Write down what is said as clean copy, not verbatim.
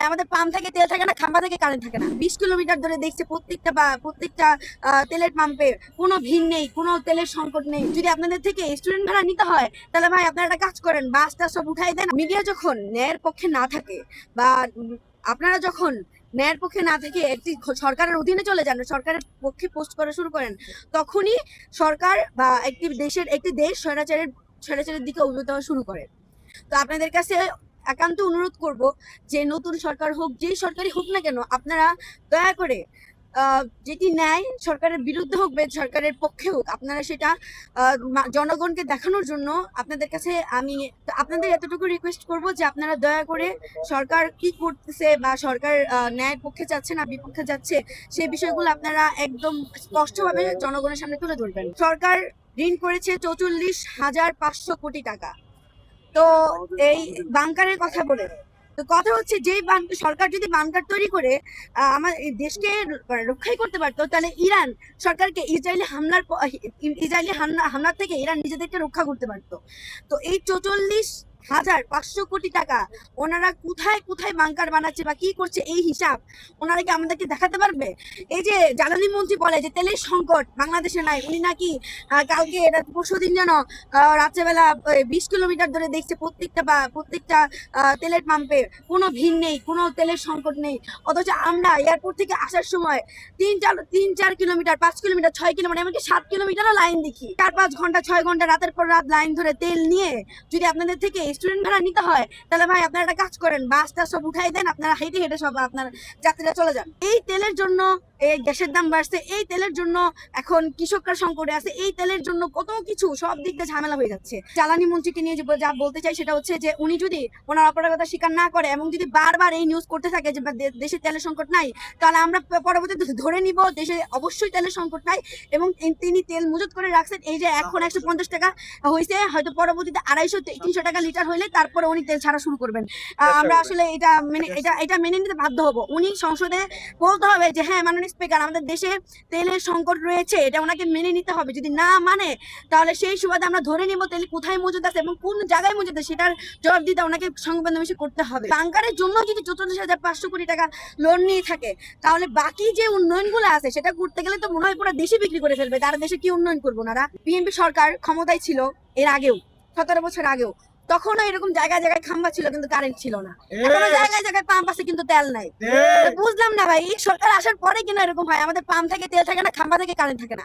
ভাই, আমাদের পাম্প থেকে তেল থাকে না, খাম্বা থেকে কারেন্ট থাকে না। 20 কিলোমিটার ধরে দেখছে প্রত্যেকটা তেলের পাম্পে কোনো ভিড় নেই, কোনো তেলের সংকট নেই। যদি আপনাদের থেকে স্টুডেন্ট ভাড়া নিতে হয়, তাহলে ভাই আপনারা একটা কাজ করেন, বাসটা সব উঠাই দেন। মিডিয়া যখন ন্যায়ের পক্ষে না থাকে বা আপনারা যখন ন্যায়ের পক্ষে না থেকে একটি সরকারের অধীনে চলে যান, সরকারের পক্ষে পোস্ট করা শুরু করেন, তখনই সরকার বা একটি দেশ স্বৈরাচারের দিকে অগ্রসর হওয়া শুরু করে। তো আপনাদের কাছে একান্ত অনুরোধ করব যে নতুন সরকার হোক, যেই সরকারই হোক না কেন, আপনারা দয়া করে যেটি ন্যায়, সরকারের বিরুদ্ধে হোক বা সরকারের পক্ষে হোক, আপনারা সেটা জনগণকে দেখানোর জন্য আপনাদের কাছে আমি আপনাদের এতটুকু রিকোয়েস্ট করব যে আপনারা দয়া করে সরকার কি করতেছে বা সরকার ন্যায়ের পক্ষে যাচ্ছে না বিপক্ষে যাচ্ছে, সেই বিষয়গুলো আপনারা একদম স্পষ্টভাবে জনগণের সামনে তুলে ধরবেন। সরকার ঋণ করেছে 44,500 কোটি টাকা। তো এই বাংকারের কথা বলে, তো কথা হচ্ছে যে সরকার যদি বাংকার তৈরি করে আমার এই দেশকে রক্ষাই করতে পারতো, তাহলে ইরান সরকারকে ইসরায়েলি হামলার থেকে ইরান নিজেদেরকে রক্ষা করতে পারতো। তো এই 44,500 কোটি টাকা ওনারা কোথায় কোথায় বাংকার বানাচ্ছে বা কি করছে, এই হিসাব ওনারা কি আমাদেরকে দেখাতে পারবে? এই যে জ্বালানি মন্ত্রী বলে যে তেলের সংকট বাংলাদেশে নাই, উনি নাকি কালকে পরশুদিন যেন রাত্রেবেলা 20 কিলোমিটার ধরে দেখছে প্রত্যেকটা তেলের পাম্পে কোনো ভিড় নেই, কোনো তেলের সংকট নেই। অথচ আমরা এয়ারপোর্ট থেকে আসার সময় 3-4 কিলোমিটার, 5 কিলোমিটার, 6 কিলোমিটার, এমনকি 7 কিলোমিটারও লাইন দেখি। 4-5 ঘন্টা, 6 ঘন্টা রাতের পর রাত লাইন ধরে তেল নিয়ে যদি আপনাদের থেকে স্টুডেন্ট ভাড়া নিতে হয়, তাহলে ভাই আপনারা একটা কাজ করেন, বাসটা সব উঠাই দেন, আপনারা হেঁটে হেঁটে সব আপনার যাত্রীরা চলে যান। এই তেলের জন্য এই গ্যাসের দাম বাড়ছে, এই তেলের জন্য এখন কৃষকরা সংকটে আছে, এই তেলের জন্য কত কিছু সব দিক দিয়ে ঝামেলা হয়ে যাচ্ছে। জ্বালানি মন্ত্রীকে নিয়ে যা বলতে চাই সেটা হচ্ছে যে উনি যদি ওনার অপরাধতা স্বীকার না করে এবং যদি বারবার এই নিউজ করতে থাকে যে দেশে তেলের সংকট নাই, তাহলে আমরা পরবর্তীতে ধরে নিব দেশে অবশ্যই তেলের সংকট নাই এবং তিনি তেল মজুত করে রাখছেন। এই যে এখন 150 টাকা হয়েছে, হয়তো পরবর্তীতে 250-300 টাকা লিটার হইলে তারপরে উনি তেল ছাড়া শুরু করবেন। আমরা আসলে এটা মেনে নিতে বাধ্য হব। উনি সংসদে বলতে হবে যে হ্যাঁ মাননীয় স্পিকার, আমাদের দেশে তেলের সংকট রয়েছে, এটা ওনাকে মেনে নিতে হবে। যদি না মানে, তাহলে সেই সুবাদে আমরা ধরে নিব তেল কোথায় মজুদ আছে এবং কোন জায়গায় মজুদ আছে, সেটার জবাব দিতে ওনাকে সংবাদ করতে হবে। বাংকারের জন্য যদি 44,500 কোটি টাকা লোন নিয়ে থাকে, তাহলে বাকি যে উন্নয়নগুলো আছে সেটা করতে গেলে তো মনে হয় পুরো দেশে বিক্রি করে ফেলবে। তারা দেশে কি উন্নয়ন করবো? ওনারা বিএনপি সরকার ক্ষমতায় ছিল এর আগেও, 17 বছর আগেও, তখনও এরকম জায়গায় জায়গায় খাম্বা ছিল কিন্তু কারেন্ট ছিল না। এখনো জায়গায় জায়গায় পাম্প আছে কিন্তু তেল নাই। বুঝলাম না ভাই, এই সরকার আসার পরে কিনা এরকম হয়, আমাদের পাম্প থেকে তেল থাকে না, খাম্বা থেকে কারেন্ট থাকে না।